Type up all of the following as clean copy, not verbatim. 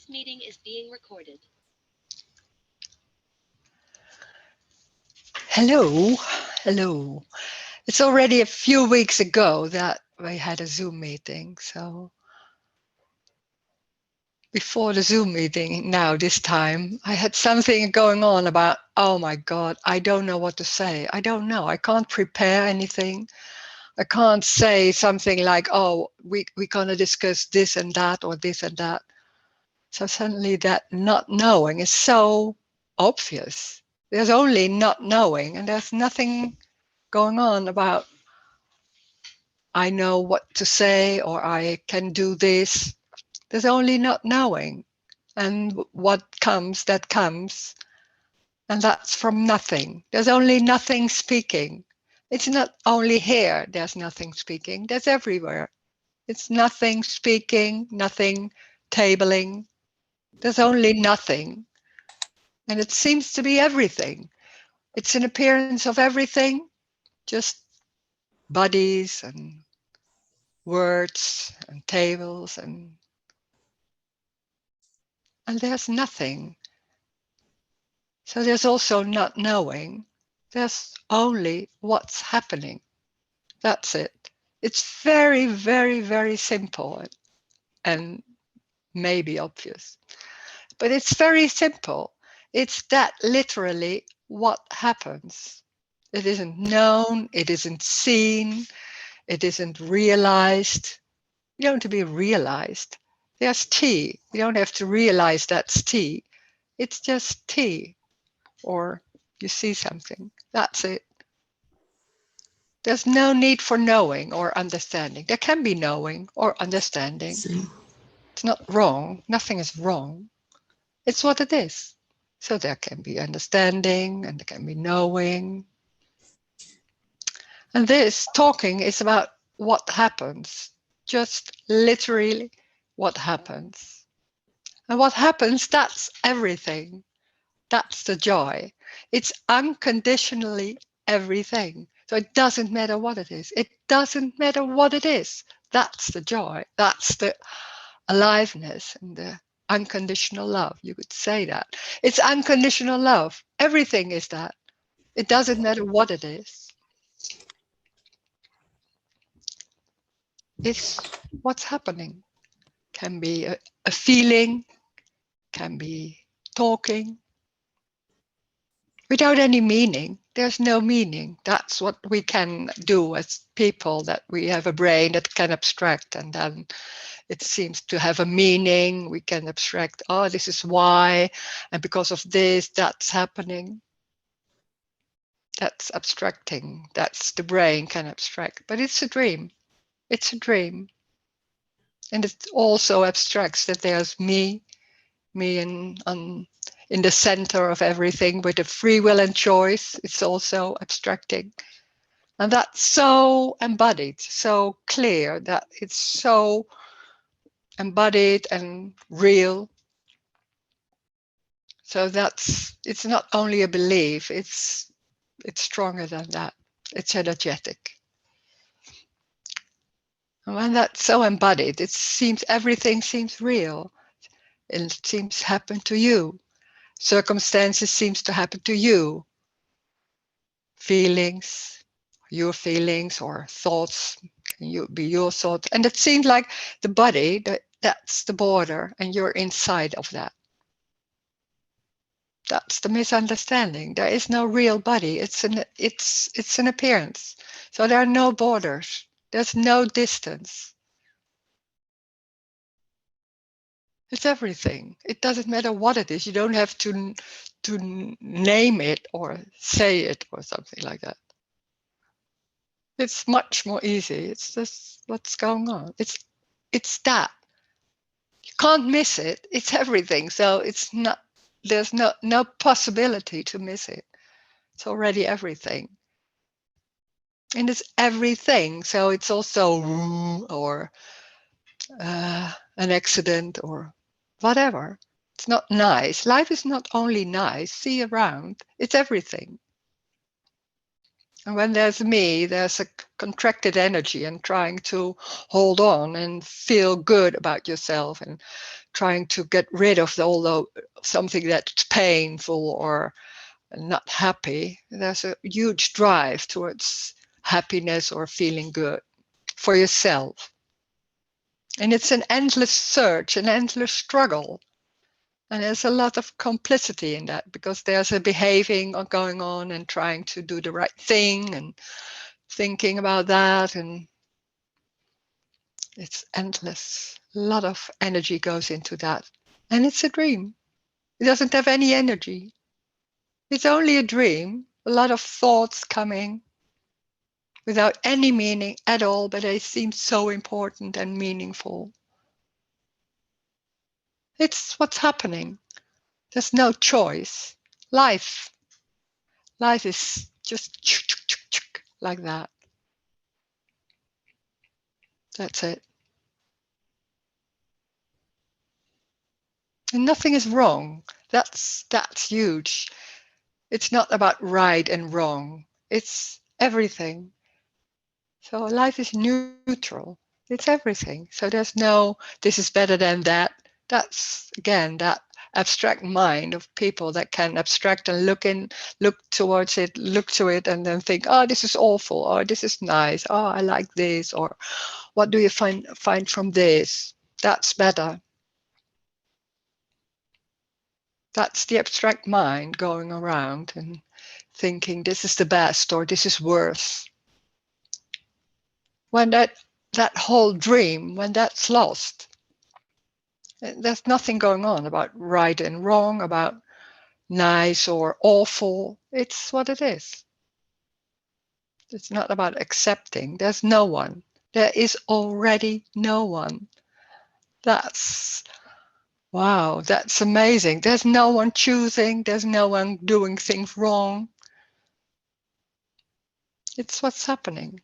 This meeting is being recorded. Hello, hello. It's already a few weeks ago that we had a Zoom meeting. So before the Zoom meeting, now this time, I had something going on about, oh my God, I don't know what to say. I don't know. I can't prepare anything. I can't say something like, oh, we're going to discuss this and that or this and that. So suddenly that not knowing is so obvious. There's only not knowing, and there's nothing going on about I know what to say or I can do this. There's only not knowing. And what comes, that comes. And that's from nothing. There's only nothing speaking. It's not only here, there's nothing speaking. There's everywhere. It's nothing speaking, nothing tabling. There's only nothing. And it seems to be everything. It's an appearance of everything, just bodies and words and tables and there's nothing. So there's also not knowing. There's only what's happening. That's it. It's very, very, very simple and maybe obvious. But it's very simple. It's that literally what happens. It isn't known, it isn't seen, it isn't realized. You don't have to be realized. There's tea. You don't have to realize that's tea. It's just tea. Or you see something. That's it. There's no need for knowing or understanding. There can be knowing or understanding. It's not wrong. Nothing is wrong. It's what it is. So there can be understanding and there can be knowing. And this talking is about what happens. Just literally what happens. And what happens, that's everything. That's the joy. It's unconditionally everything. So it doesn't matter what it is. It doesn't matter what it is. That's the joy. That's the aliveness and the unconditional love. You could say that. It's unconditional love. Everything is that. It doesn't matter what it is. It's what's happening. Can be a feeling, can be talking, without any meaning. There's no meaning. That's what we can do as people, that we have a brain that can abstract, and then it seems to have a meaning. We can abstract, oh, this is why, and because of this, that's happening. That's abstracting. That's the brain can abstract. But it's a dream. It's a dream. And it also abstracts that there's me in the center of everything with a free will and choice. It's also abstracting. And that's so embodied, so clear, that it's so embodied and real. So it's not only a belief, it's stronger than that. It's energetic. And when that's so embodied, everything seems real. It seems to happen to you. Circumstances seems to happen to you. Feelings, your feelings or thoughts, can be your thoughts. And it seems like the body, that's the border, and you're inside of that. That's the misunderstanding. There is no real body. It's an appearance. So there are no borders. There's no distance. It's everything. It doesn't matter what it is. You don't have to name it or say it or something like that. It's much more easy. It's just what's going on. It's that. You can't miss it. It's everything. So there's no possibility to miss it. It's already everything. And it's everything. So it's also or an accident or whatever. It's not nice. Life is not only nice. See around. It's everything. And when there's me, there's a contracted energy and trying to hold on and feel good about yourself and trying to get rid of something that's painful or not happy. There's a huge drive towards happiness or feeling good for yourself. And it's an endless search, an endless struggle. And there's a lot of complicity in that because there's a behaving going on and trying to do the right thing and thinking about that. And it's endless. A lot of energy goes into that. And it's a dream. It doesn't have any energy. It's only a dream. A lot of thoughts coming without any meaning at all, but they seem so important and meaningful. It's what's happening. There's no choice. Life. Life is just like that. That's it. And nothing is wrong. That's huge. It's not about right and wrong. It's everything. So life is neutral. It's everything. So there's no this is better than that. That's again that abstract mind of people that can abstract and look towards it, look to it, and then think, oh, this is awful, or this is nice, oh, I like this, or what do you find from this? That's better. That's the abstract mind going around and thinking this is the best or this is worse. When that whole dream, when that's lost, there's nothing going on about right and wrong, about nice or awful. It's what it is. It's not about accepting. There's no one. There is already no one. That's wow, that's amazing. There's no one choosing, there's no one doing things wrong. It's what's happening.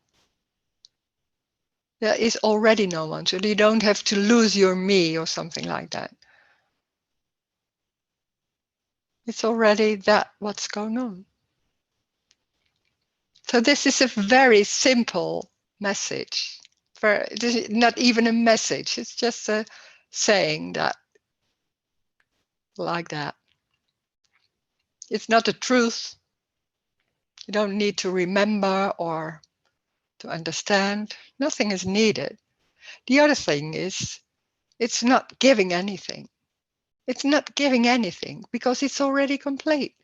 There is already no one, so you don't have to lose your me or something like that. It's already that what's going on. So this is a very simple message. This is not even a message, it's just a saying that like that. It's not a truth. You don't need to remember or to understand. Nothing is needed. The other thing is, it's not giving anything. It's not giving anything because it's already complete.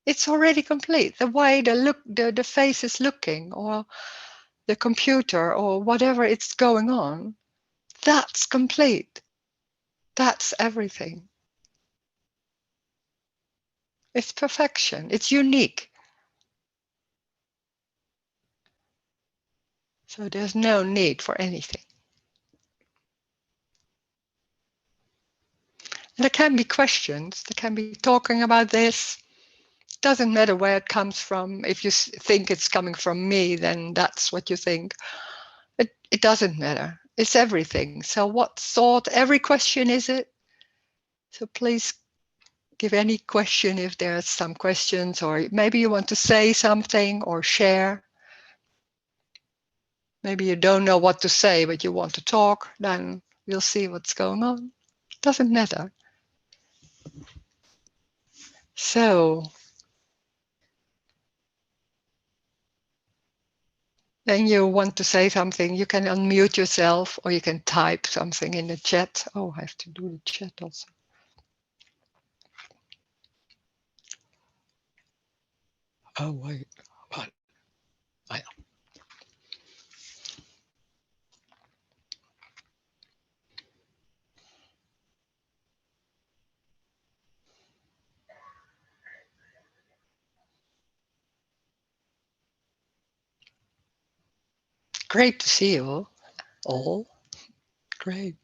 It's already complete. The way the face is looking, or the computer, or whatever it's going on, that's complete. That's everything. It's perfection. It's unique. So there's no need for anything. And there can be questions. There can be talking about this. Doesn't matter where it comes from. If you think it's coming from me, then that's what you think. It doesn't matter. It's everything. So what sort, every question is it? So please give any question if there's some questions, or maybe you want to say something or share. Maybe you don't know what to say, but you want to talk, then we'll see what's going on. Doesn't matter. So then you want to say something, you can unmute yourself or you can type something in the chat. Oh, I have to do the chat also. Oh, wait. What? I, great to see you all. Great.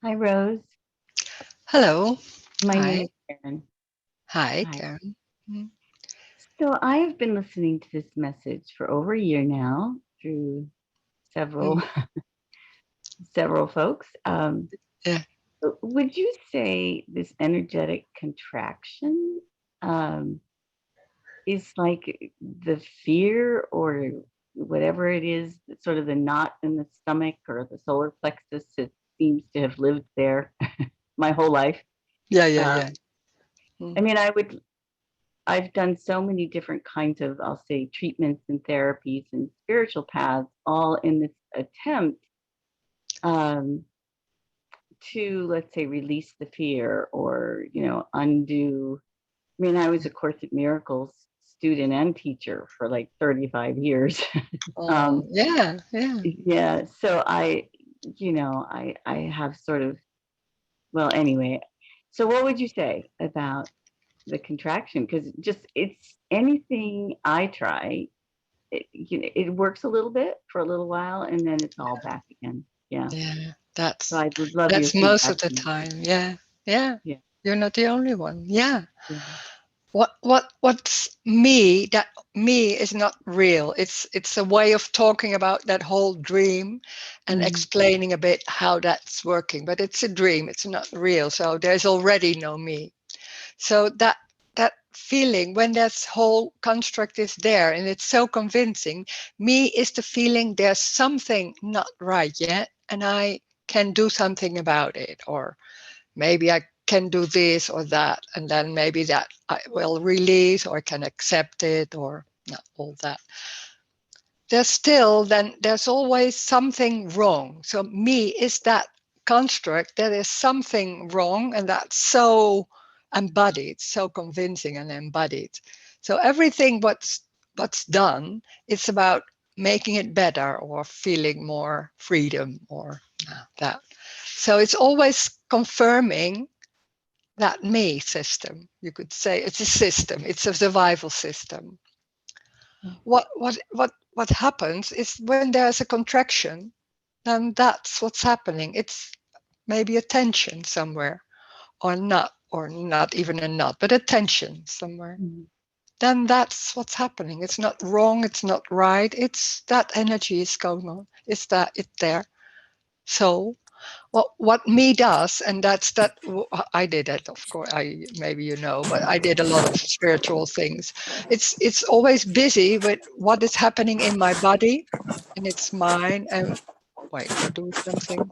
Hi, Rose. Hello. My name Hi. is Karen. Hi, Hi. Karen. Mm. So I have been listening to this message for over a year now through several Mm. several folks. Yeah. Would you say this energetic contraction um, is like the fear or whatever it is, sort of the knot in the stomach or the solar plexus that seems to have lived there my whole life? Yeah, yeah, Um, yeah. I Mm. mean, I've done so many different kinds of, I'll say, treatments and therapies and spiritual paths, all in this attempt um, to, let's say, release the fear or, undo. I mean, I was a Course in Miracles student and teacher for like 35 years. um, Oh, yeah, yeah. yeah, so I have sort of, well, anyway. So, what would you say about the contraction? Because just it's anything I try, it works a little bit for a little while and then it's all back again. Yeah. Yeah. So I would love your That's most feedback of the on that. time. Yeah. Yeah. Yeah. You're not the only one. Yeah. Yeah. What's me? That me is not real. It's a way of talking about that whole dream and Mm, explaining a bit how that's working. But it's a dream. It's not real. So there's already no me. So that feeling when that whole construct is there and it's so convincing, me is the feeling there's something not right yet and I can do something about it, or maybe I can do this or that, and then maybe that I will release or can accept it, or not all that. There's still, then there's always something wrong. So me is that construct that is something wrong, and that's so embodied, so convincing and embodied. So everything what's done, it's about making it better or feeling more freedom or that. So it's always confirming that me system. You could say it's a system, it's a survival system. What happens is when there's a contraction, then that's what's happening. It's maybe a tension somewhere, or not even a knot, but a tension somewhere. mm, Then that's what's happening. It's not wrong, it's not right. It's that energy is going on. It's that it's there. So what me does, and that's that I did it, of course. I maybe you know, but I did a lot of spiritual things. It's always busy with what is happening in my body, and it's mine. And wait, you're doing something.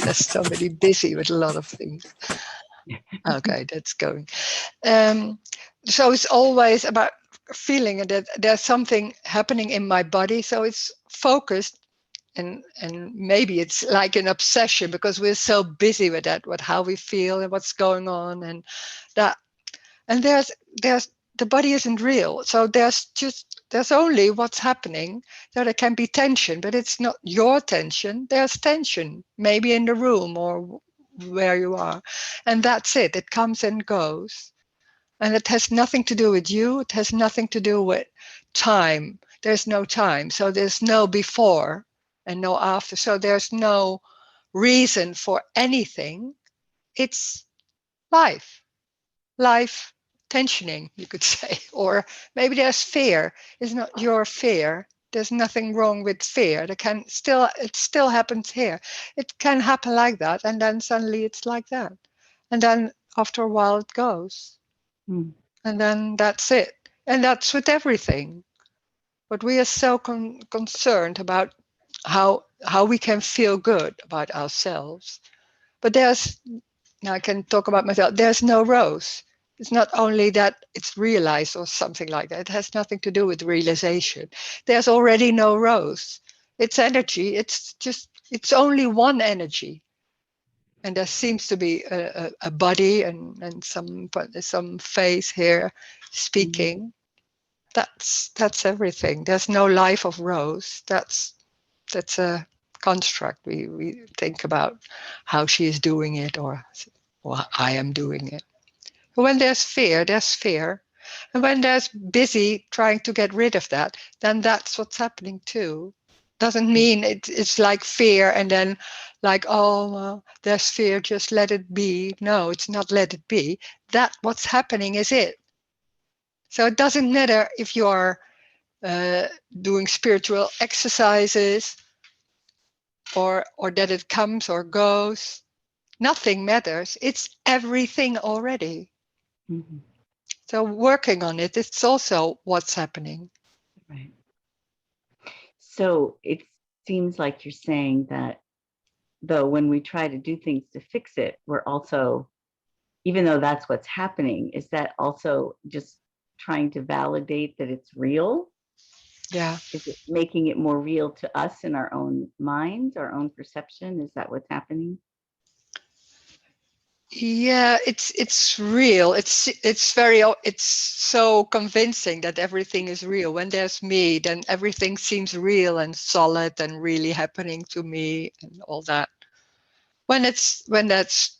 There's somebody busy with a lot of things. Okay, that's going. Um, so it's always about feeling that there's something happening in my body. So it's focused, and maybe it's like an obsession because we're so busy with that, with how we feel and what's going on, and that. And there's the body isn't real, so there's only what's happening. So there can be tension, but it's not your tension. There's tension maybe in the room or where you are, and that's it. It comes and goes, and it has nothing to do with you. It has nothing to do with time. There's no time. So there's no before and no after. So there's no reason for anything. It's life. Life tensioning, you could say. Or maybe there's fear. It's not your fear. There's nothing wrong with fear. It still happens here. It can happen like that, and then suddenly it's like that. And then after a while it goes, mm, and then that's it. And that's with everything. But we are so concerned about how we can feel good about ourselves. But now I can talk about myself. There's no rose. It's not only that it's realized or something like that. It has nothing to do with realization. There's already no rose. It's energy. It's only one energy. And there seems to be a body and some face here mm, speaking. That's everything. There's no life of Rose. That's a construct. We think about how she is doing it, or I am doing it. When there's fear. And when there's busy trying to get rid of that, then that's what's happening too. doesn't mean it's like fear and then like, oh, well, there's fear, just let it be. No, it's not let it be. That what's happening is it. So it doesn't matter if you are doing spiritual exercises or that it comes or goes. Nothing matters. It's everything already. Mm-hmm. So working on it, it's also what's happening. Right. So it seems like you're saying that, though, when we try to do things to fix it, we're also, even though that's what's happening, is that also just trying to validate that it's real? Yeah. Is it making it more real to us in our own minds, our own perception? Is that what's happening? Yeah, it's real. It's so convincing that everything is real. When there's me, then everything seems real and solid and really happening to me and all that. When that's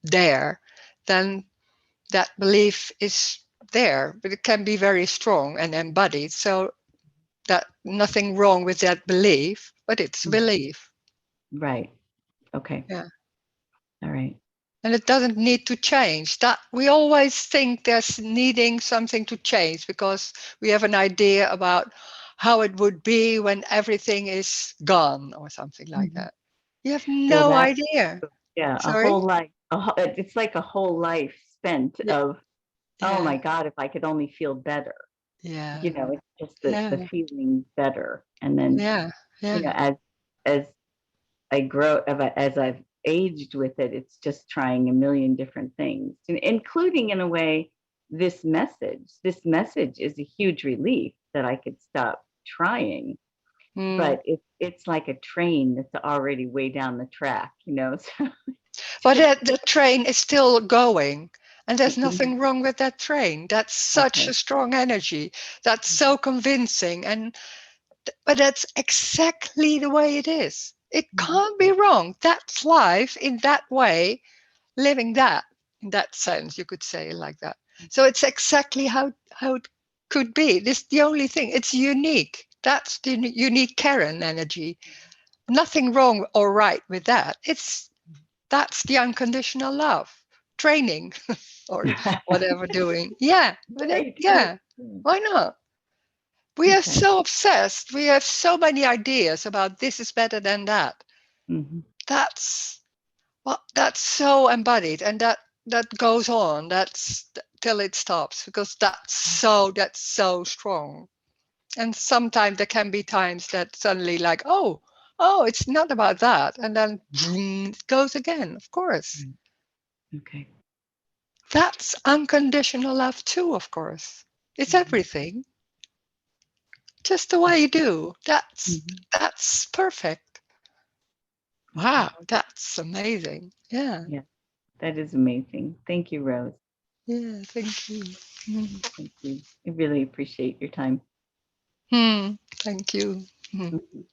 there, then that belief is there, but it can be very strong and embodied. So that nothing wrong with that belief, but it's a Mhm. belief. Right. Okay. Yeah. All right. And it doesn't need to change. That we always think there's needing something to change because we have an idea about how it would be when everything is gone or something like Mhm. that. You have Well, no that, idea. yeah, a Sorry? whole life, it's like a whole life spent Yeah. of, oh Yeah. my God, if I could only feel better. Yeah. It's just the Yeah. feeling better. And then, Yeah. Yeah. as I grow, as I've aged with it, it's just trying a million different things, including in a way, this message. This message is a huge relief that I could stop trying, Mm. but it's like a train that's already way down the track, So But just, the train is still going, and there's mhm, nothing wrong with that train. That's such okay. a strong energy. That's Mhm, so convincing, and but that's exactly the way it is. It mhm, can't be wrong. That's life in that way, living that in that sense, you could say it like that. So it's exactly how it could be. This the only thing. It's unique. That's the unique Karen energy. Nothing wrong or right with that. That's the unconditional love training or whatever doing. Yeah, but right. yeah, Yeah. why not? We are Okay. so obsessed. We have so many ideas about this is better than that. Mhm, That's that's so embodied, and that goes on. That's till it stops because that's so strong. And sometimes there can be times that suddenly like, oh, it's not about that, and then vroom, it goes again. Of course, mm, okay. that's unconditional love too. Of course, it's Mhm, everything. Just the way you do. mhm, That's perfect. okay. Wow, that's amazing. Yeah. Yeah, that is amazing. Thank you, Rose. Yeah, thank you. Mm. Thank you. I really appreciate your time. Thank you. Mm. Mhm.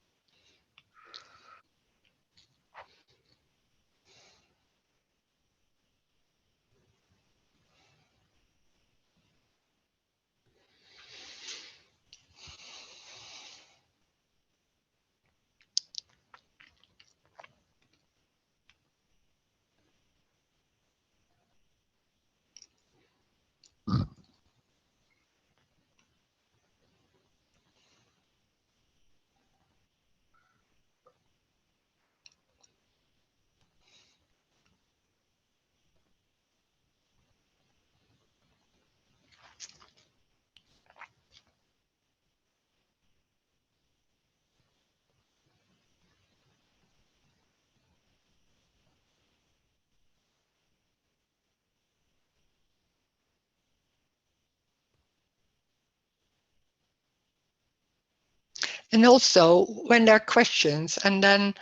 And also, when there are questions, and then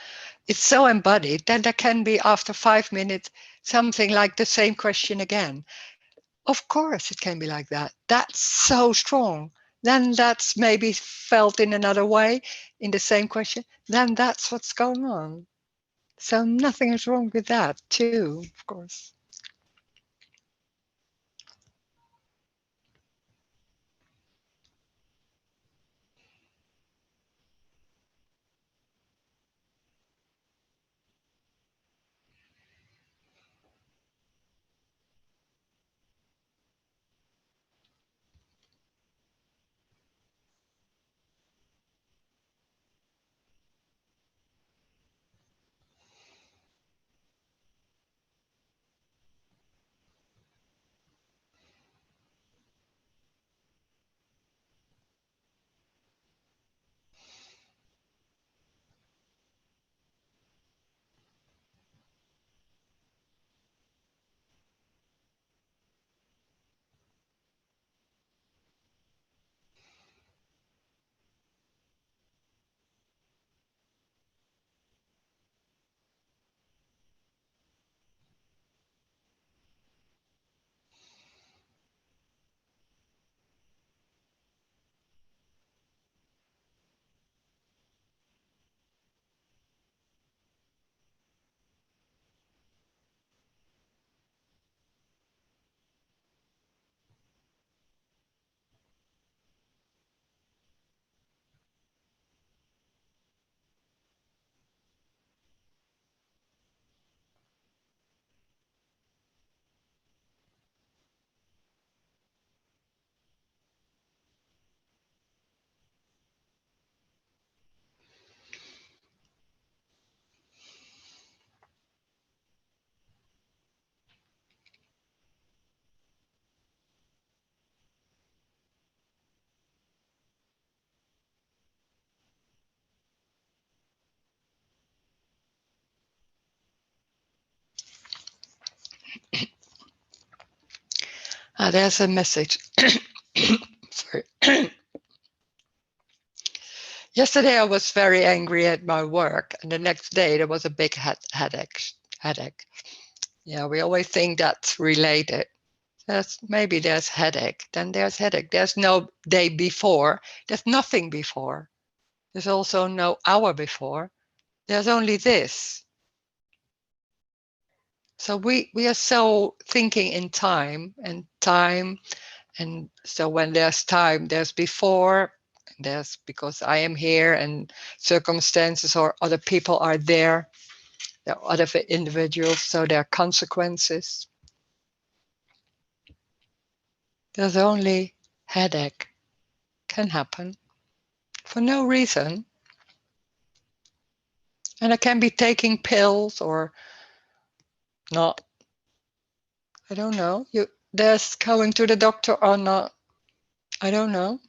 it's so embodied that there can be, after 5 minutes, something like the same question again. Of course, it can be like that. That's so strong. Then that's maybe felt in another way, in the same question. Then that's what's going on. So nothing is wrong with that, too, of course. There's a message. Sorry. Yesterday I was very angry at my work, and the next day there was a big headache. Headache. Yeah, we always think that's related. Maybe there's headache, then there's headache. There's no day before. There's nothing before. There's also no hour before. There's only this. So we are so thinking in time, and so when there's time, there's before, and there's because I am here, and circumstances or other people are there. There are other individuals, so there are consequences. There's only headache can happen for no reason. And I can be taking pills or not. I don't know. There's going to the doctor or not. I don't know.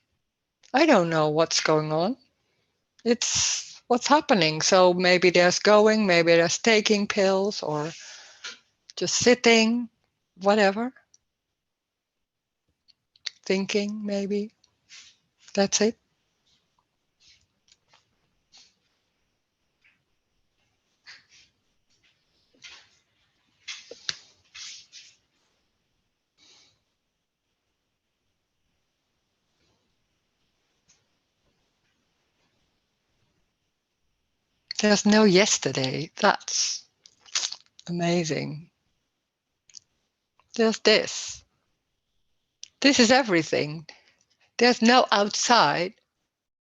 I don't know what's going on. It's what's happening. So maybe there's going, maybe there's taking pills or just sitting, whatever. Thinking, maybe. That's it. There's no yesterday. That's amazing. There's this. This is everything. There's no outside.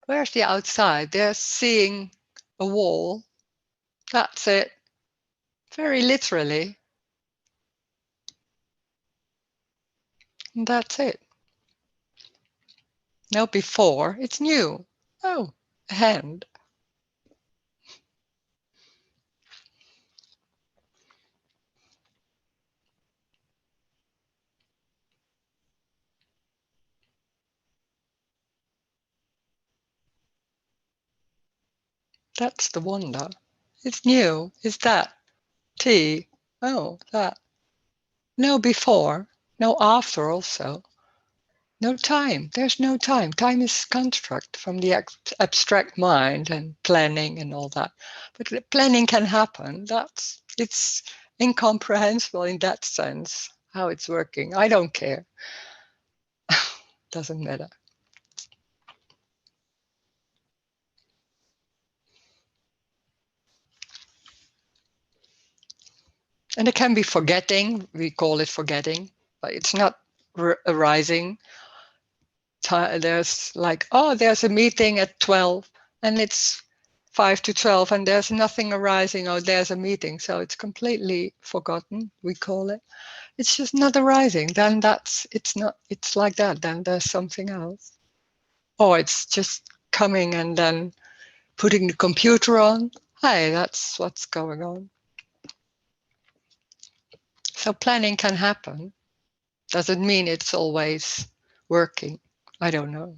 Where's the outside? There's seeing a wall. That's it. Very literally. And that's it. No before. It's new. Oh, a hand. That's the wonder. It's new. Is that tea? Oh, that. No before. No after also. No time. There's no time. Time is construct from the abstract mind and planning and all that. But the planning can happen. It's incomprehensible in that sense, how it's working. I don't care. Doesn't matter. And it can be forgetting. We call it forgetting, but it's not arising. There's like, oh, there's a meeting at 12 and it's 5 to 12 and there's nothing arising. Oh, there's a meeting. So it's completely forgotten, we call it. It's just not arising. Then it's like that. Then there's something else. Or it's just coming and then putting the computer on. Hey, that's what's going on. So planning can happen. Doesn't mean it's always working. I don't know.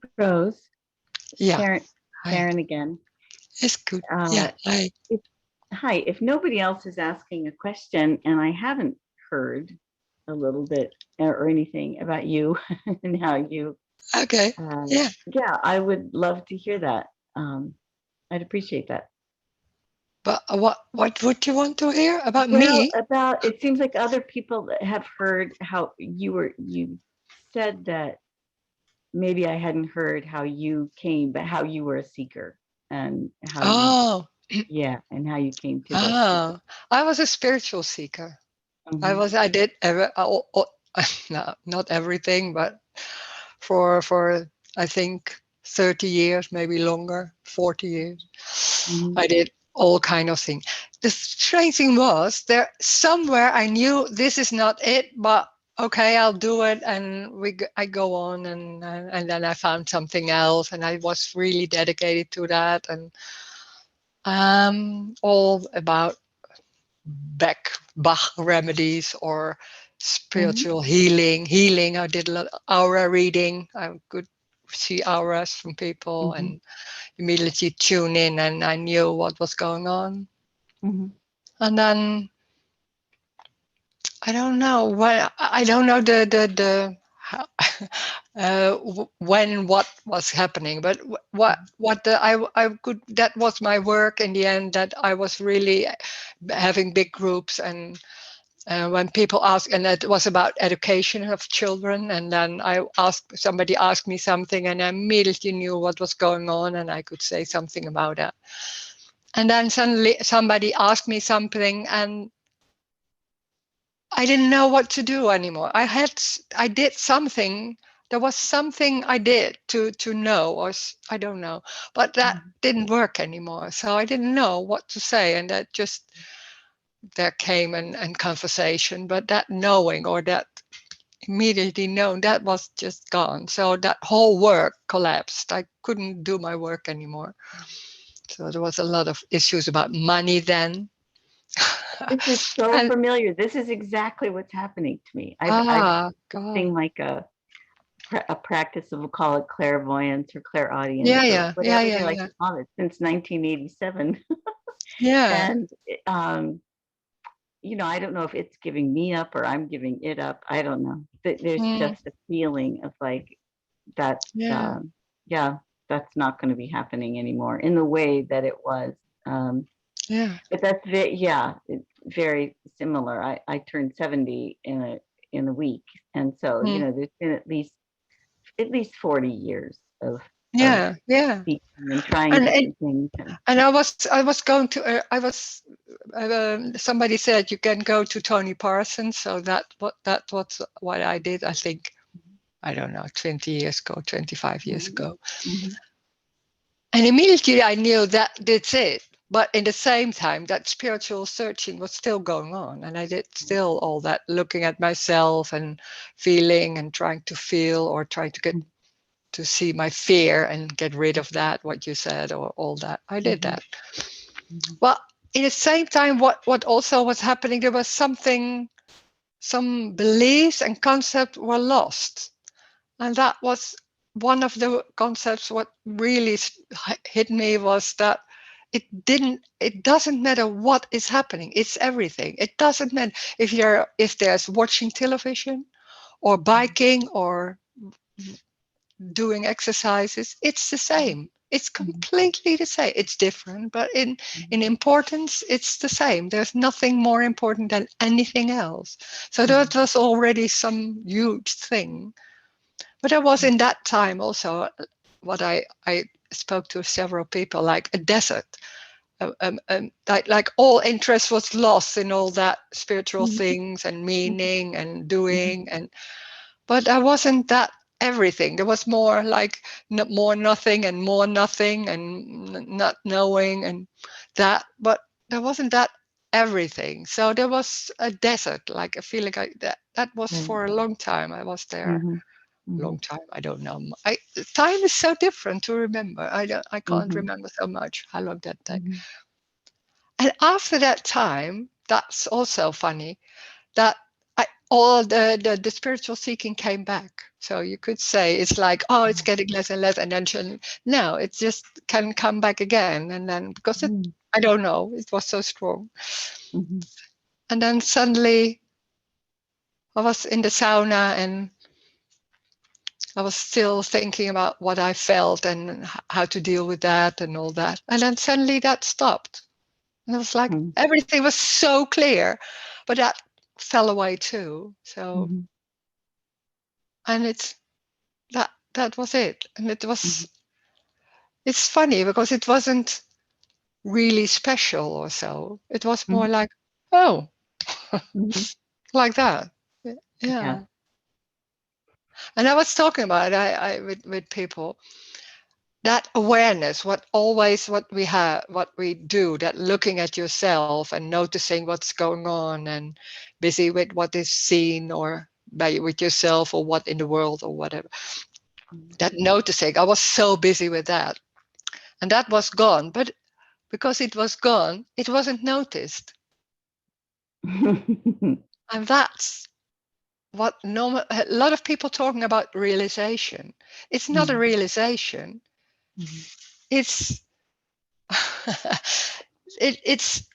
Rose, Yeah. Sharon, Hi. Sharon again. It's good. Uh, Yeah. Hi. Hi, if nobody else is asking a question and I haven't heard a little bit or anything about you and how you, Okay. Yeah. yeah, I would love to hear that. I'd appreciate that. But what would you want to hear about Well, me? about it seems like other people have heard how you said that maybe I hadn't heard how you came, but how you were a seeker and how you, Oh. yeah, and how you came to this. Oh. I was a spiritual seeker. Mm-hmm. I did no, not everything, but for I think 30 years, maybe longer, 40 years. Mm-hmm. I did all kind of things. The strange thing was there somewhere I knew this is not it, but okay, I'll do it, and I go on, and then I found something else, and I was really dedicated to that, and all about Bach remedies or Mm-hmm. spiritual healing. I did a lot of aura reading. I could see auras from people Mm-hmm. and immediately tune in, and I knew what was going on. Mm-hmm. And then I don't know when, I don't know the how, when what was happening, but what I could, that was my work in the end, that I was really having big groups, and when people ask, and it was about education of children, and then somebody asked me something, and I immediately knew what was going on, and I could say something about that. And then suddenly somebody asked me something, and I didn't know what to do anymore. I did something. There was something I did to know, or I don't know, but that didn't work anymore. So I didn't know what to say, and that just there came and conversation, but that knowing, or that immediately known, that was just gone. So that whole work collapsed. I couldn't do my work anymore. So there was a lot of issues about money then. This is so And familiar. This is exactly what's happening to me. I've God. seen like a practice of, we'll call it clairvoyance or clairaudience Yeah, or yeah, yeah, whatever yeah, they like yeah, to call it since 1987. yeah. And I don't know if it's giving me up or I'm giving it up. I don't know. There's Mm, just a feeling of like that's yeah, yeah, that's not going to be happening anymore in the way that it was. Um, yeah. but that's yeah, it's very similar. I turned 70 in a week, and so Mm, there's been at least 40 years of yeah, yeah. speaking and trying And and different things. And and I was going to I was somebody said you can go to Tony Parsons, so what I did. I think, I don't know, 20 years ago, 25 years Mhm, ago. mhm, And immediately I knew that's it. But in the same time, that spiritual searching was still going on. And I did still all that looking at myself and feeling and trying to feel, or trying to get to see my fear and get rid of that, what you said, or all that. I did mhm, that. mhm, Well, in the same time, what also was happening, there was some beliefs and concepts were lost. And that was one of the concepts. What really hit me was that it doesn't matter what is happening. It's everything. It doesn't matter if there's watching television or biking or doing exercises. It's the same. It's mhm, completely the same. It's different, but in importance, it's the same. There's nothing more important than anything else. So mhm, that was already some huge thing. But there was in that time also what I spoke to several people, like a desert. Like all interest was lost in all that spiritual mhm, things and mhm, meaning and mhm, doing, but I wasn't that everything. There was more like more nothing and more nothing and not knowing and that, but there wasn't that everything. So there was a desert, like a feeling like that. That was right, for a long time. I was there mhm, long mhm, time. I don't know. Time is so different to remember. I can't mhm, remember so much how long that take. mhm, And after that time, that's also funny that I all the spiritual seeking came back. So you could say it's like, oh, it's getting less and less, and then no, it just can come back again, and then because it, Mm-hmm. I don't know, it was so strong, Mm-hmm. and then suddenly I was in the sauna and I was still thinking about what I felt and how to deal with that and all that, and then suddenly that stopped, and it was like everything was so clear, but that fell away too. So, Mm-hmm. and it's that was it, and it Mm-hmm. was, it's funny because it wasn't really special or so. It was more like, oh, Mm-hmm. like that. Yeah. Yeah. And I was talking about it, I with people, that awareness, what we have, what we do, that looking at yourself and noticing what's going on and busy with what is seen or by with yourself or what in the world or whatever. That noticing, I was so busy with that. And that was gone. But because it was gone, it wasn't noticed. And that's what normal, a lot of people talking about realization. It's not a realization. Mm-hmm. It's it, it's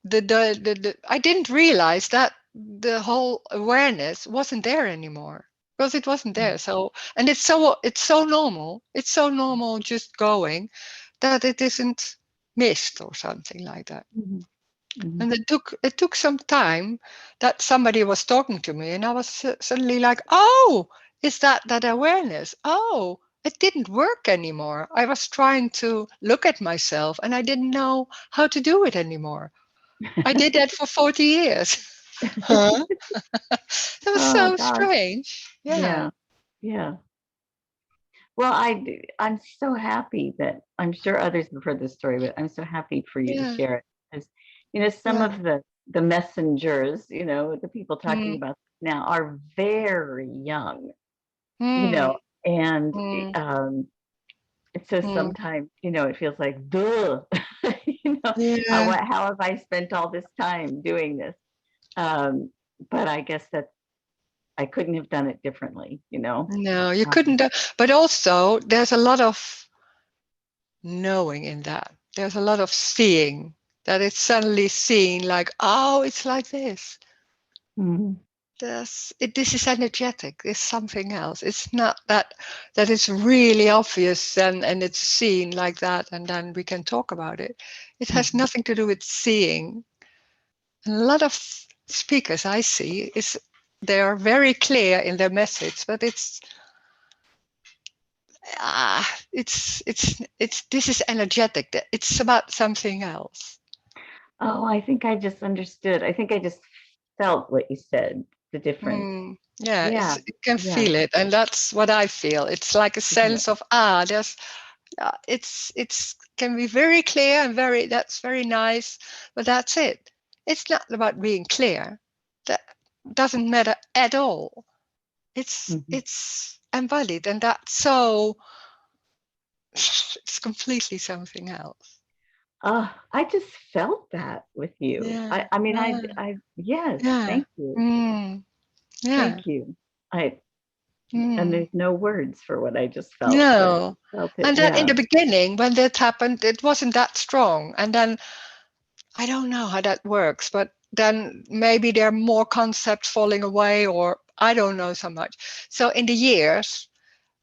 the I didn't realize that the whole awareness wasn't there anymore because it wasn't there. So, and it's so normal. It's so normal just going that it isn't missed or something like that. Mm-hmm. Mm-hmm. And it took some time that somebody was talking to me, and I was suddenly like, oh, is that awareness? Oh, it didn't work anymore. I was trying to look at myself, and I didn't know how to do it anymore. I did that for 40 years. Huh? That was Oh so gosh. strange. Yeah. Yeah. Yeah. Well, I'm so happy that I'm sure others have heard this story, but I'm so happy for you to Yeah. share it because, some Yeah. of the messengers, the people talking Mm, about this now are very young, you mm, know, and mm, it says mm. sometimes, it feels like, duh, how Yeah. what how have I spent all this time doing this? Um, but I guess that I couldn't have done it differently. No, you Um, couldn't. But also, there's a lot of knowing in that. There's a lot of seeing, that it's suddenly seeing like, oh, it's like this. mhm, This is energetic. It's something else. It's not that it's really obvious and it's seen like that, and then we can talk about it. It has mhm, nothing to do with seeing. And a lot of speakers I see is they are very clear in their message, but it's this is energetic. It's about something else. Oh, I think I just understood. I think I just felt what you said, the difference. Yeah, Yeah, you can yeah, feel it, and that's what I feel. It's like a yeah. sense of there's it's can be very clear and that's very nice, but that's it. It's not about being clear. That doesn't matter at all. It's Mhm. it's embodied, and that's so it's completely something else. I just felt that with you. Yeah, I mean, yeah, yes, yeah, thank you. mm, yeah. Thank you. I, and Mm. there's no words for what I just felt, but I No. felt it. And then in Yeah. the beginning, when that happened, it wasn't that strong. And then I don't know how that works, but then maybe there are more concepts falling away, or I don't know so much. So in the years,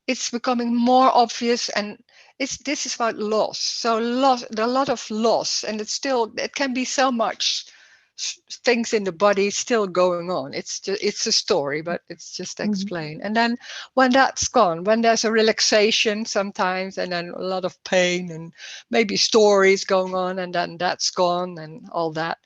it's becoming more obvious, and this is about loss. So loss, there are a lot of loss, and it can be so much things in the body still going on. It's a story, but it's just Mhm, explained. And then when that's gone, when there's a relaxation sometimes, and then a lot of pain and maybe stories going on, and then that's gone and all that.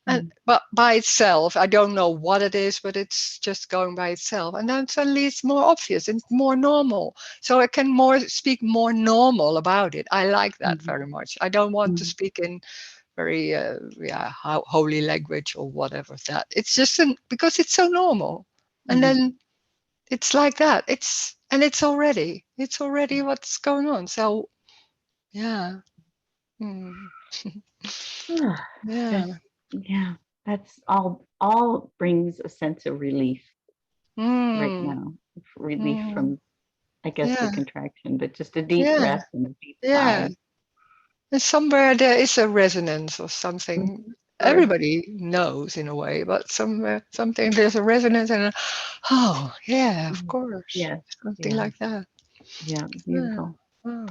And mhm, but by itself, I don't know what it is, but it's just going by itself. And then suddenly it's more obvious and more normal. So I can speak more normal about it. I like that mhm, very much. I don't want to mhm, speak in very holy language or whatever that. It's just because it's so normal. And mhm. then it's like that. It's already what's going on. So yeah. Mm. Ah, Yeah. There's, yeah. that's all brings a sense of relief right Mm, now. Relief mm, from, I guess, the yeah, contraction, but just a deep yeah, breath and a deep yeah. sigh. And somewhere there is a resonance or something. Mhm. Sure. Everybody knows in a way, but somewhere, something there's a resonance and oh yeah, of Mhm. course, Yes. something Yeah. like that. Yeah. Yeah. Beautiful. Wow.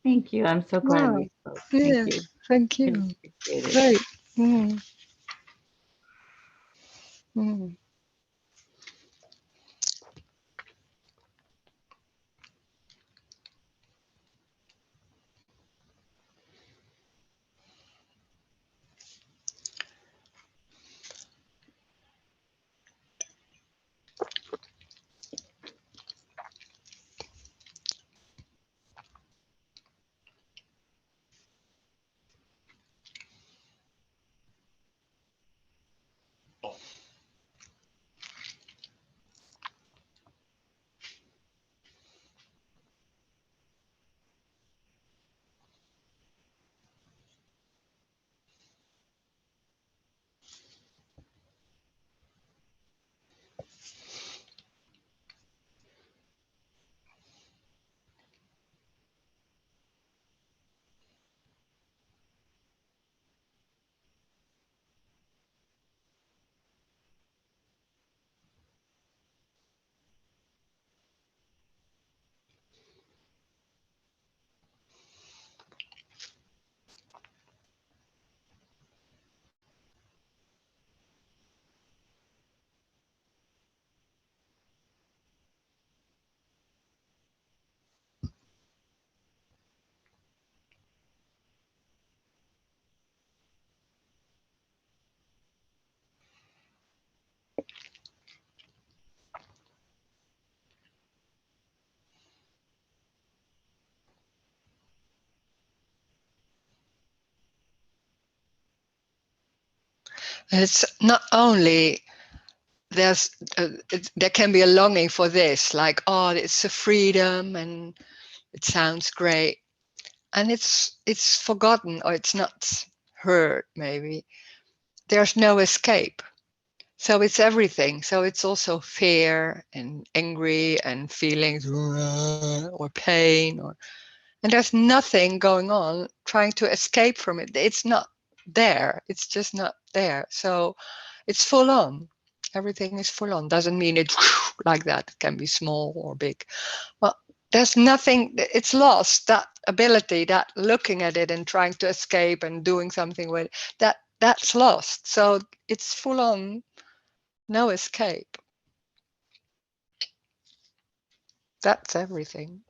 Thank you. I'm so glad Wow. we spoke. Thank Yes. you. Thank Really you. appreciate it. Great. Mm, mm. It's not only there's there can be a longing for this, like oh, it's a freedom and it sounds great, and it's forgotten or it's not heard. Maybe there's no escape. So it's everything. So it's also fear and angry and feelings or pain and there's nothing going on trying to escape from it. It's not there. It's just not there. So it's full on. Everything is full on. Doesn't mean it's like that. It can be small or big. Well, there's nothing, it's lost that ability, that looking at it and trying to escape and doing something with it, that's lost. So it's full on, no escape. That's everything.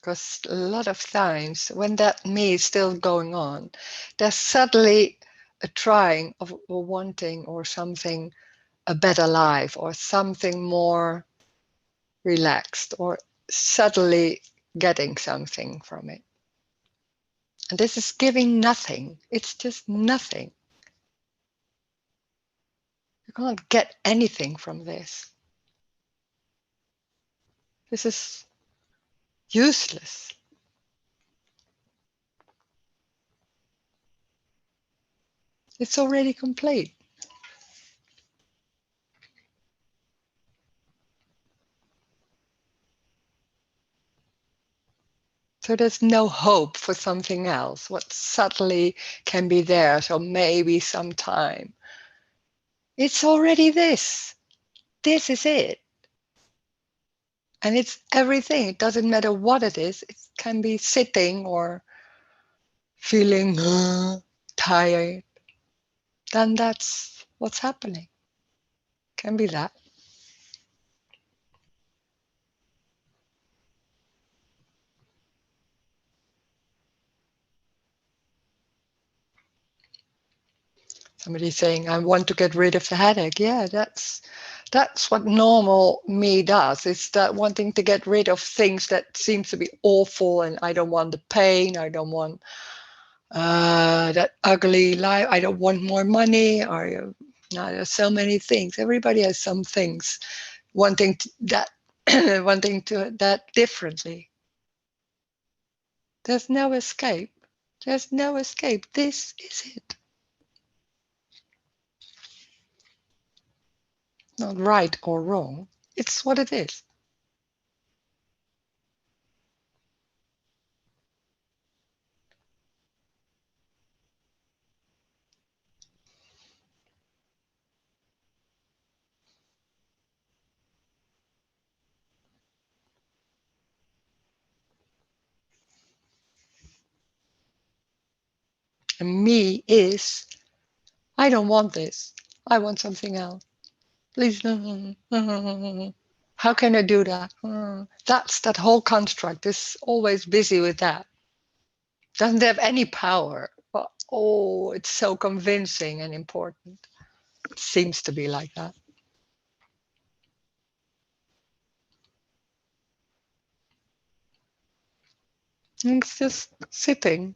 Because a lot of times when that me is still going on, there's suddenly a trying of or wanting or something, a better life or something more relaxed or suddenly getting something from it. And this is giving nothing. It's just nothing. You can't get anything from this. This is useless. It's already complete. So there's no hope for something else. What suddenly can be there. So maybe sometime. It's already this. This is it. And it's everything. It doesn't matter what it is. It can be sitting or feeling tired. Then that's what's happening. Can be that. Somebody saying, I want to get rid of the headache. Yeah, that's what normal me does. It's that wanting to get rid of things that seems to be awful and I don't want the pain. I don't want that ugly life. I don't want more money, or no, there's so many things. Everybody has some things wanting that wanting to that differently. There's no escape. There's no escape. This is it. Not right or wrong. It's what it is. And me is, I don't want this. I want something else. Please. How can I do that? That's that whole construct is always busy with that. Doesn't have any power. But oh, it's so convincing and important. It seems to be like that. And it's just sitting.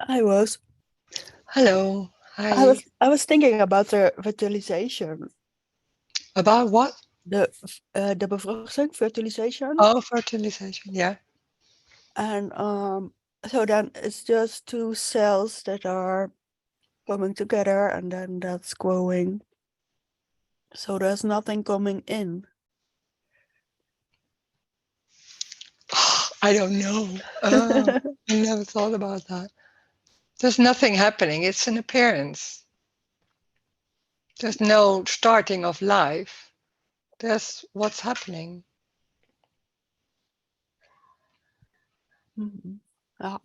I was Hello. Hi. I was thinking about the fertilization, About what? the bevruchting, fertilization, Oh, fertilization. Yeah. and so then it's just two cells that are coming together, and then that's growing. So there's nothing coming in. I don't know. Oh, I never thought about that. There's nothing happening. It's an appearance. There's no starting of life. There's what's happening. Mhm. Yeah.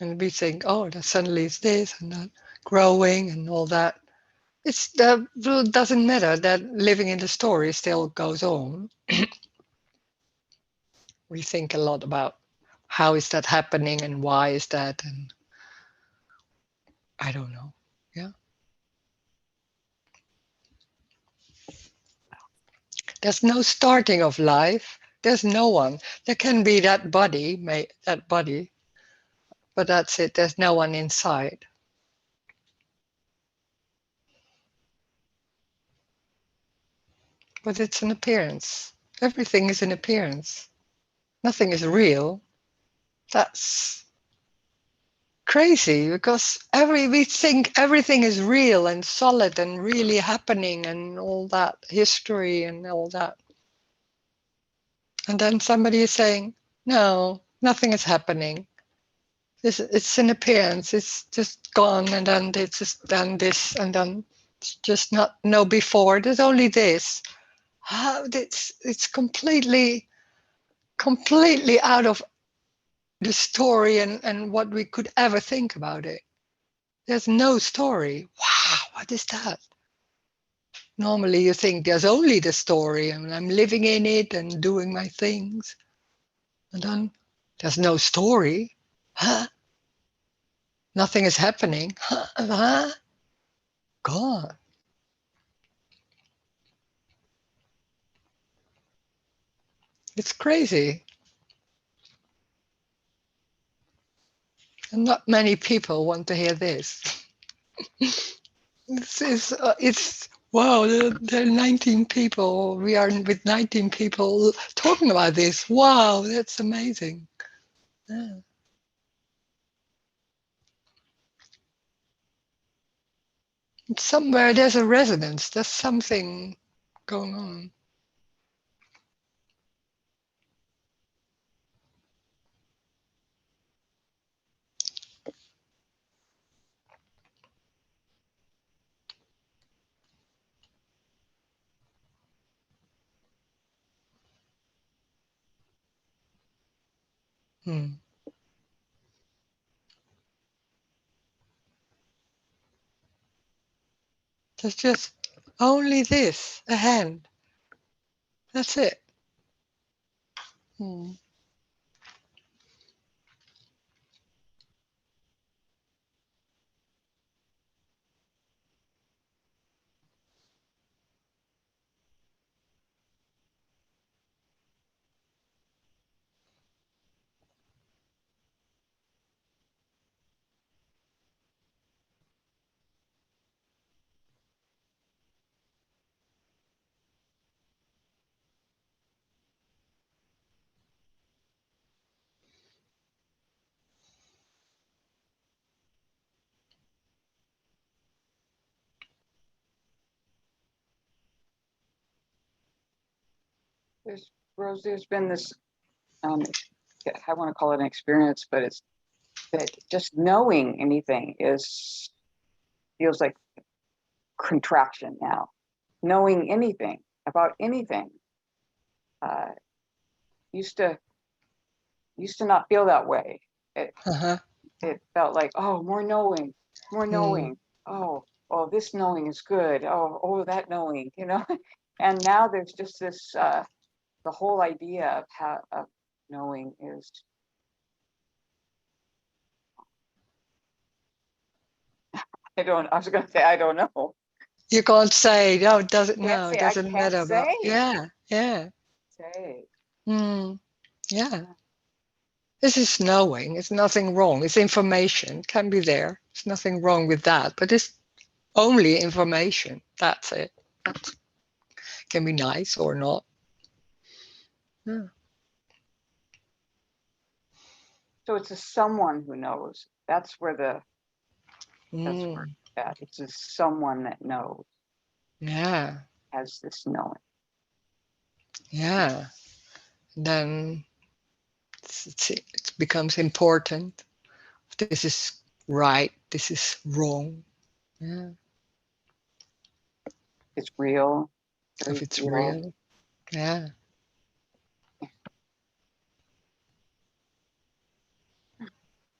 And we think, oh, that suddenly it's this and that growing and all that. It's the it doesn't matter that living in the story still goes on. We think a lot about how is that happening and why is that, and I don't know. Yeah. There's no starting of life. There's no one. There can be that body, but that's it. There's no one inside. but it's an appearance. Everything is an appearance. Nothing is real. That's crazy, because we think everything is real and solid and really happening and all that history and all that. And then somebody is saying, no, nothing is happening. It's an appearance. It's just gone, and then it's just done this, and then it's just not no before. There's only this. How it's completely out of the story and what we could ever think about it. There's no story. Wow, what is that? Normally you think there's only the story and I'm living in it and doing my things. And then there's no story. Huh? Nothing is happening. Huh? God. It's crazy. And not many people want to hear this. It's wow, there are 19 people. We are with 19 people talking about this. Wow, that's amazing. Yeah. Somewhere there's a resonance. There's something going on. Hmm. There's just only this, a hand. That's it. Hmm. Rose, there's been this, I want to call it an experience, but it's that just knowing anything feels like contraction now. Knowing anything about anything uh, used to not feel that way. Uh-huh. It felt like, oh, more knowing, more Hmm. knowing. Oh, this knowing is good. Oh, that knowing, And now there's just this, the whole idea of knowing is, I was going to say, I don't know. You can't say, no, it Can't say, I doesn't can't matter about, say. yeah. Say. Hmm. Yeah. This is knowing. It's nothing wrong. It's information. It can be there. There's nothing wrong with that. But it's only information. That's it. That can be nice or not. Yeah. So it's a someone who knows. That's where Mm. it's a someone that knows, Yeah. has this knowing. Yeah. Then it becomes important. This is right. This is wrong. Yeah. It's real, If very it's real. real. Yeah.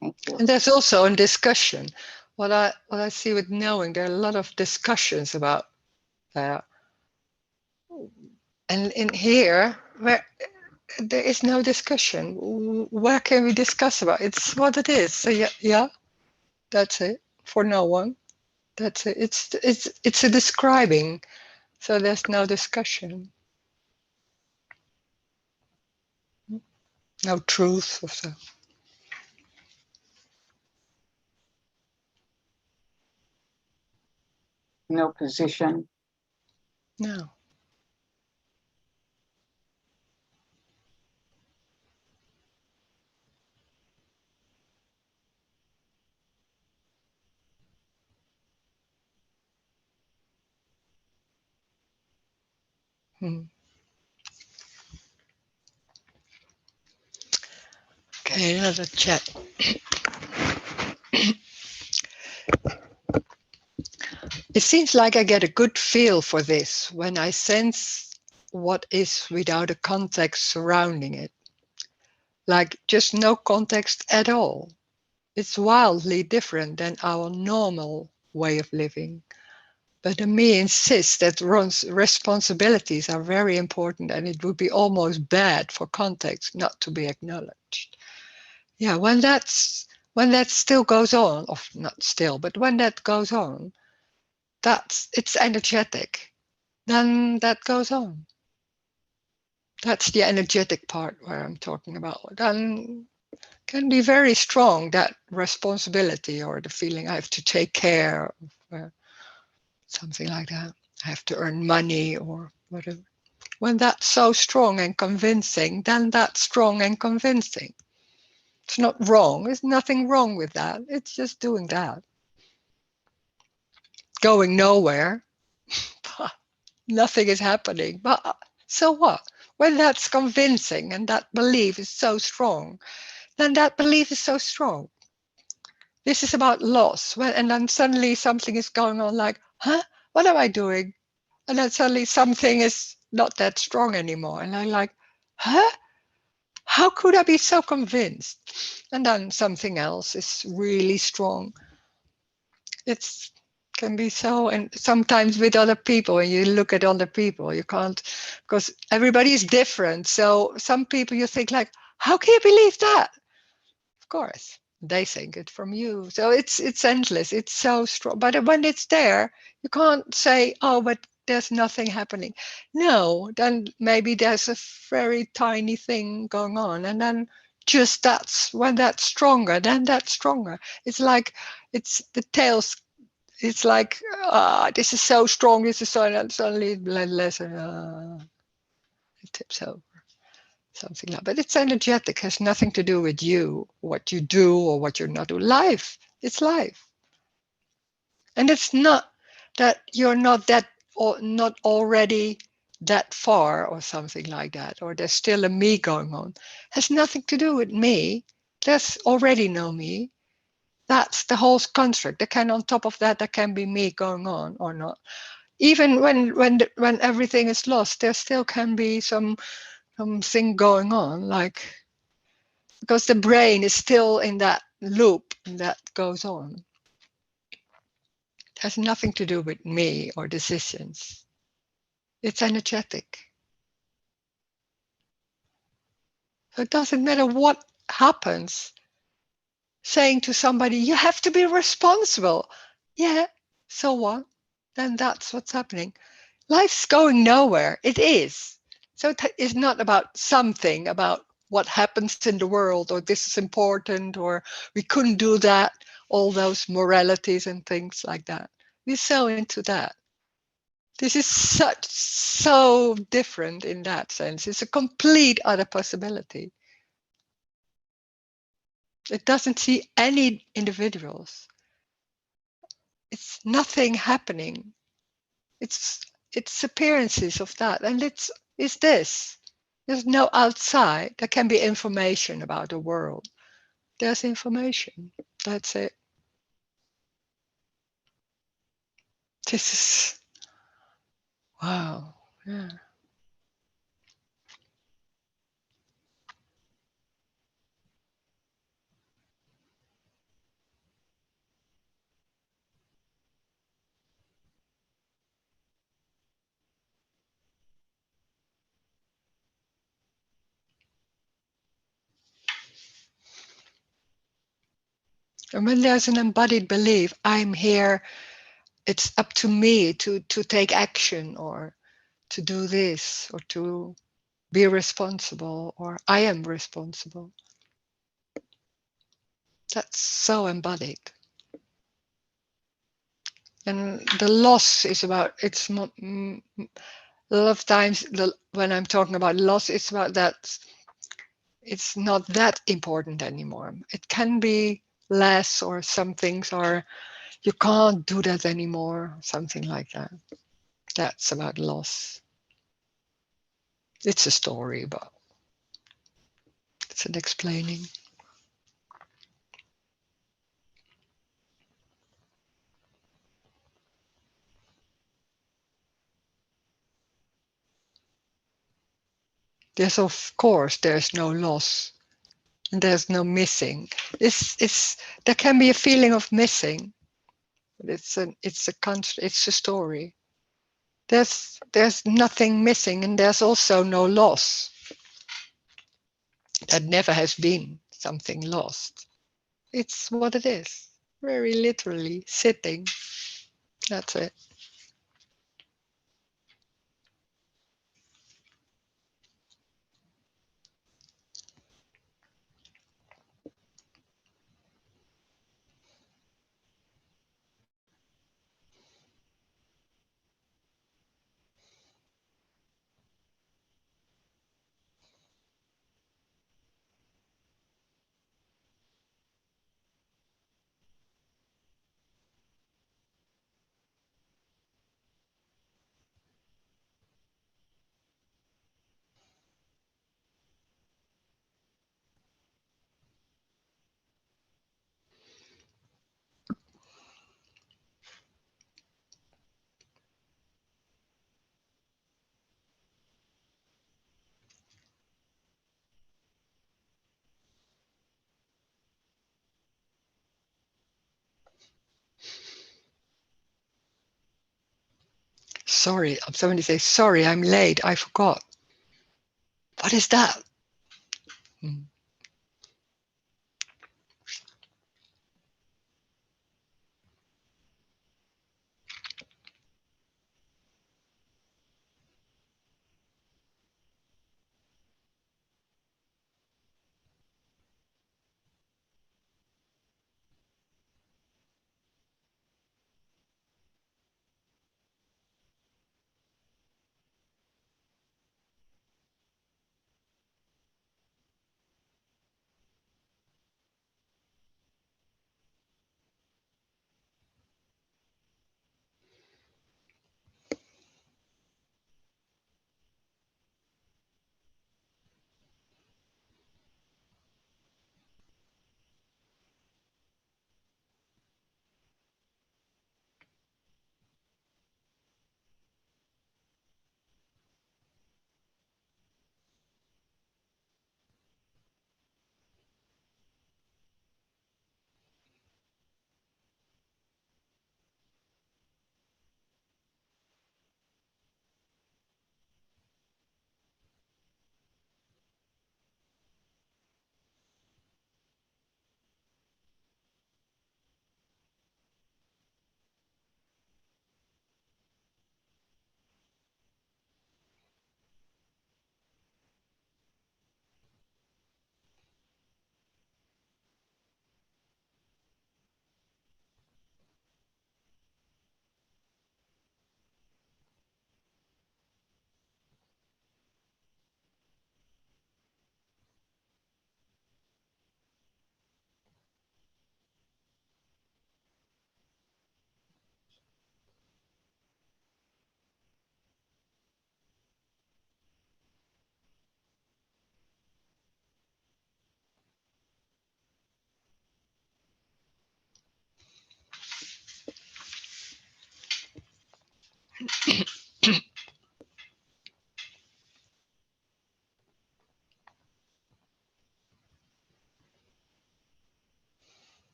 Thank you. And there's also a discussion. What I see with knowing, there are a lot of discussions about that. And in here, where there is no discussion, where can we discuss about it? It's what it is. So yeah, that's it. For no one, that's it. It's a describing. So there's no discussion, no truth or so. No position. No. Okay, another chat. It seems like I get a good feel for this when I sense what is without a context surrounding it. Like just no context at all. It's wildly different than our normal way of living. But me insists that responsibilities are very important and it would be almost bad for context not to be acknowledged. Yeah, when that still goes on, or not still, but when that goes on, it's energetic. Then that goes on. That's the energetic part where I'm talking about. Then can be very strong, that responsibility or the feeling I have to take care of something like that. I have to earn money or whatever. When that's so strong and convincing, then that's strong and convincing. It's not wrong. There's nothing wrong with that. It's just doing that. Going nowhere. Nothing is happening. But so what? When that's convincing and that belief is so strong, then that belief is so strong. This is about loss. And then suddenly something is going on like, huh? What am I doing? And then suddenly something is not that strong anymore. And I'm like, huh? How could I be so convinced? And then something else is really strong. It's can be so, and sometimes with other people, and you look at other people, you can't, because everybody is different. So some people you think like, how can you believe that? Of course, they think it from you. So it's endless. It's so strong. But when it's there, you can't say, oh, but there's nothing happening. No, then maybe there's a very tiny thing going on. And then just that's when that's stronger, then that's stronger. It's like it's the tails. It's like, this is so strong, this is so, and suddenly less, it tips over. Something like that. But it's energetic, has nothing to do with you, what you do or what you're not doing. Life, it's life. And it's not that you're not that, or not already that far or something like that, or there's still a me going on. Has nothing to do with me. There's already no me. That's the whole construct. There can, on top of that, there can be me going on or not. Even when everything is lost, there still can be something going on, like, because the brain is still in that loop that goes on. It has nothing to do with me or decisions. It's energetic. So it doesn't matter what happens. Saying to somebody, you have to be responsible. Yeah, so what? Then that's what's happening. Life's going nowhere. It is. So it's not about something, about what happens in the world, or this is important, or we couldn't do that, all those moralities and things like that. We're so into that. This is so different in that sense. It's a complete other possibility. It doesn't see any individuals. It's nothing happening. It's appearances of that, and it's this. There's no outside. There can be information about the world. There's information. That's it. This is wow. Yeah. And when there's an embodied belief, I'm here, it's up to me to take action, or to do this, or to be responsible, or I am responsible. That's so embodied. And the loss is about, it's not, a lot of times when I'm talking about loss, it's about that it's not that important anymore. It can be less, or some things are, you can't do that anymore, something like that. That's about loss. It's a story, but it's an explaining. There's of course there's no loss and there's no missing. There can be a feeling of missing, but it's a story. There's nothing missing and there's also no loss. That never has been something lost. It's what it is. Very literally sitting. That's it. Sorry, somebody says, sorry, I'm late, I forgot. What is that?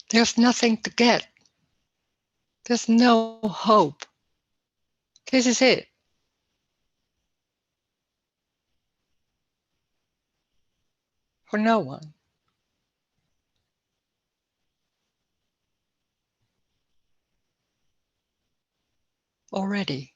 There's nothing to get. There's no hope. This is it. For no one. Already.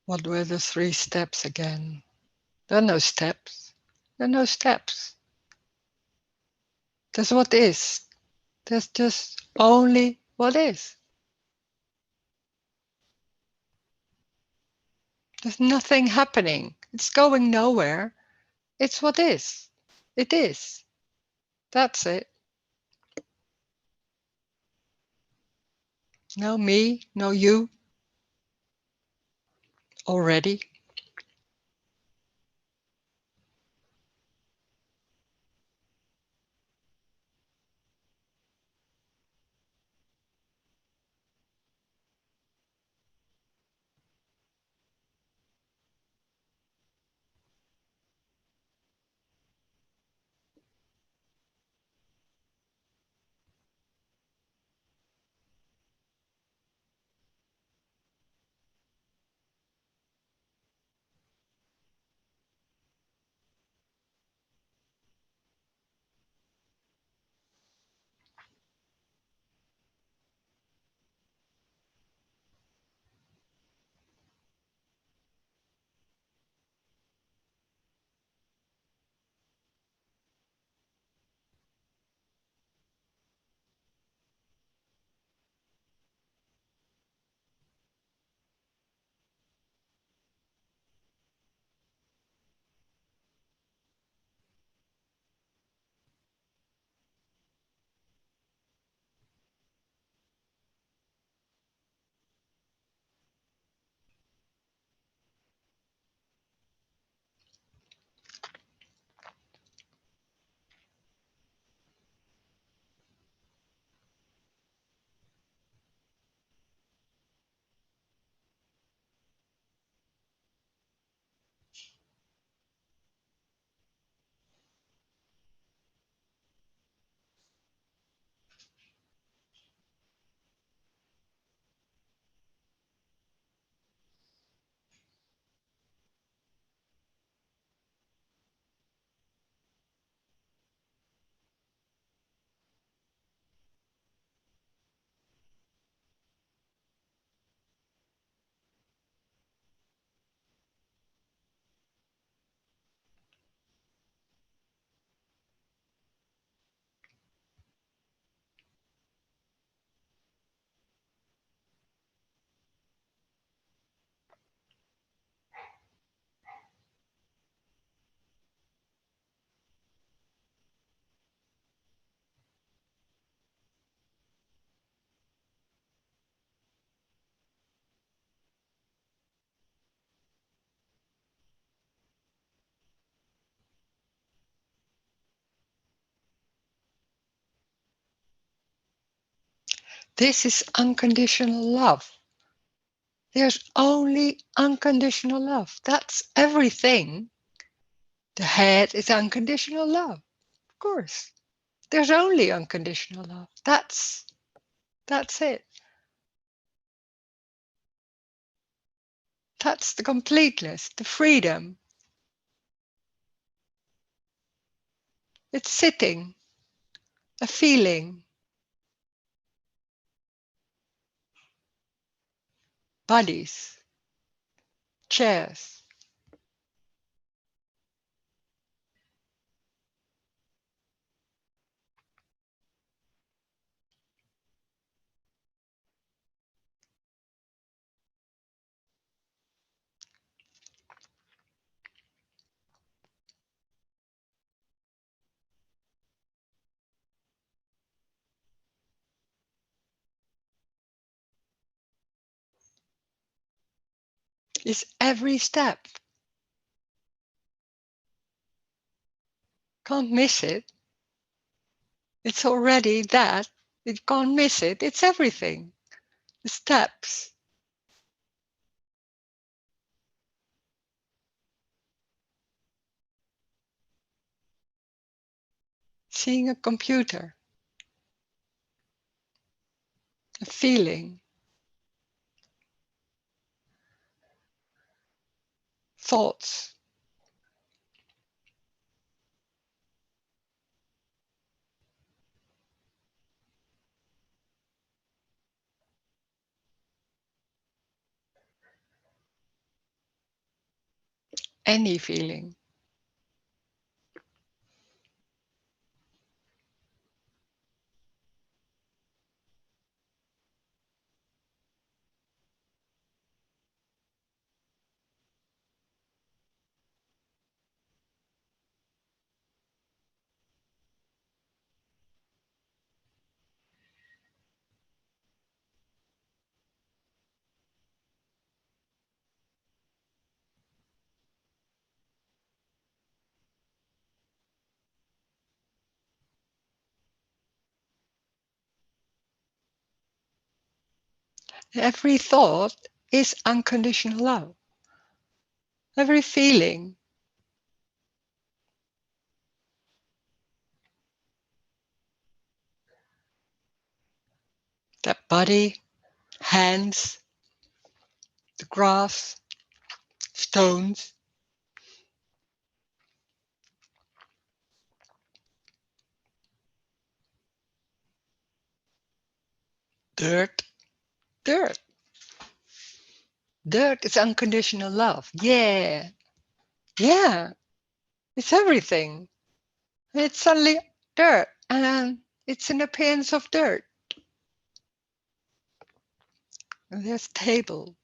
What were the 3 steps again? There are no steps. There are no steps. There's what is. There's just only what is. There's nothing happening. It's going nowhere. It's what is. It is. That's it. No me, no you. Already. This is unconditional love. There's only unconditional love. That's everything. The head is unconditional love. Of course. There's only unconditional love. That's it. That's the completeness, the freedom. It's sitting, a feeling. Bodies, chairs. Is every step. Can't miss it. It's already that. You can't miss it. It's everything. The steps. Seeing a computer. A feeling. Thoughts. Any feeling. Every thought is unconditional love. Every feeling. That body, hands, the grass, stones. Dirt. Dirt. Dirt is unconditional love. Yeah. Yeah. It's everything. It's suddenly dirt. And it's an appearance of dirt. And there's table.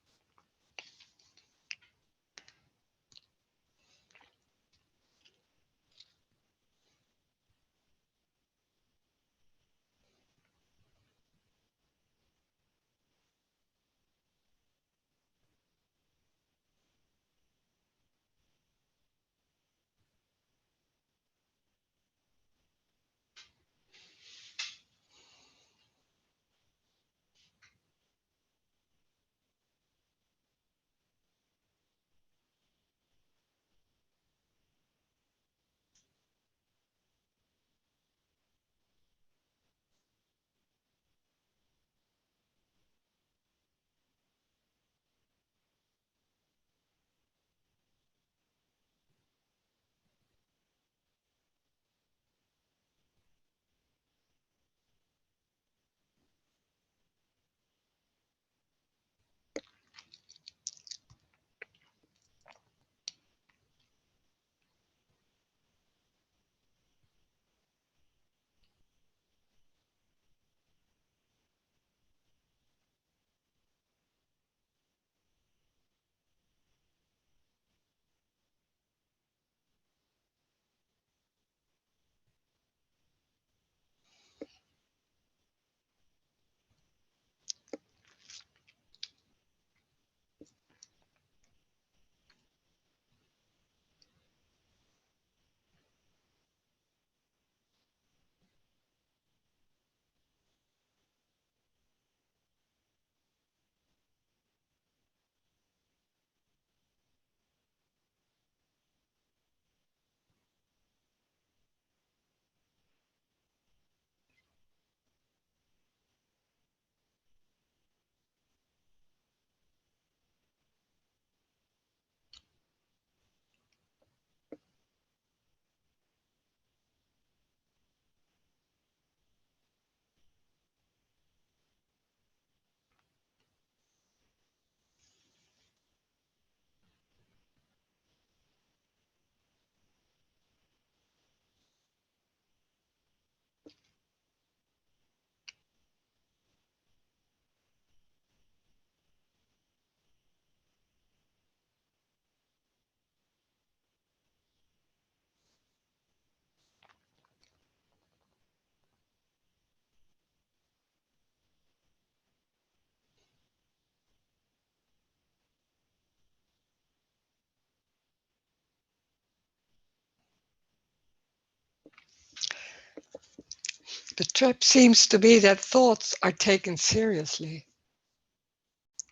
The trap seems to be that thoughts are taken seriously.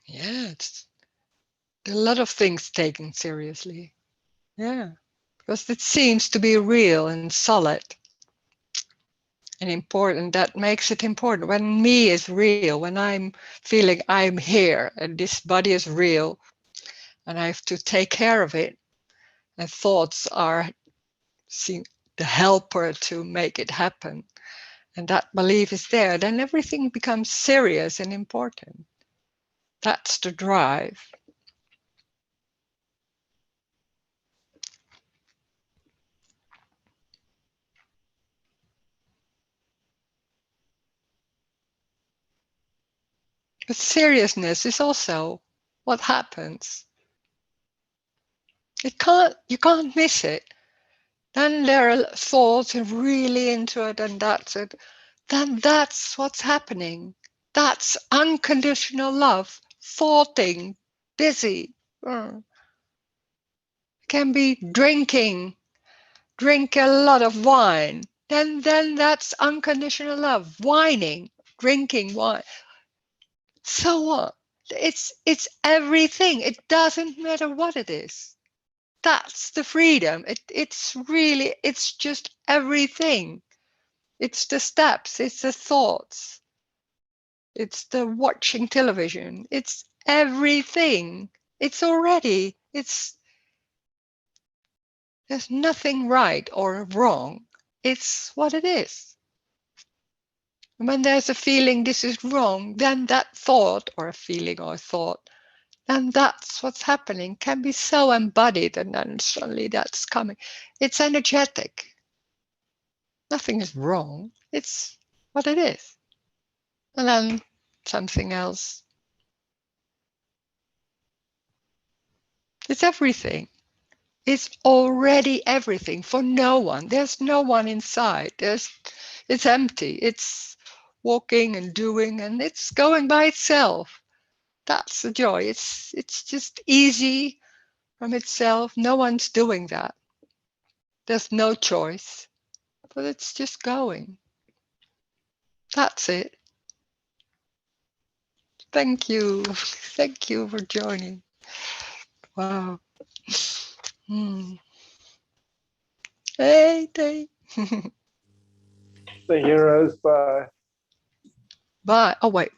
Yeah, it's a lot of things taken seriously. Yeah, because it seems to be real and solid and important. That makes it important. When me is real, when I'm feeling I'm here and this body is real and I have to take care of it, and thoughts are the helper to make it happen, and that belief is there, then everything becomes serious and important. That's the drive. But seriousness is also what happens. You can't miss it. Then there are thoughts and really into it, and that's it. Then that's what's happening. That's unconditional love, thoughting, busy. Can be drinking, drink a lot of wine. Then that's unconditional love. Whining, drinking wine. So what? It's everything. It doesn't matter what it is. That's the freedom. It's just everything. It's the steps, it's the thoughts, it's the watching television, it's everything. It's already, there's nothing right or wrong. It's what it is. And when there's a feeling this is wrong, then that thought or a feeling or a thought, then that's what's happening, can be so embodied, and then suddenly that's coming. It's energetic. Nothing is wrong. It's what it is. And then something else. It's everything. It's already everything for no one. There's no one inside. It's empty. It's walking and doing, and it's going by itself. That's the joy. It's just easy from itself. No one's doing that. There's no choice, but it's just going. That's it. Thank you. Thank you for joining. Wow. Hey, Dave. Thank you, Rose. Bye. Bye. Oh, wait.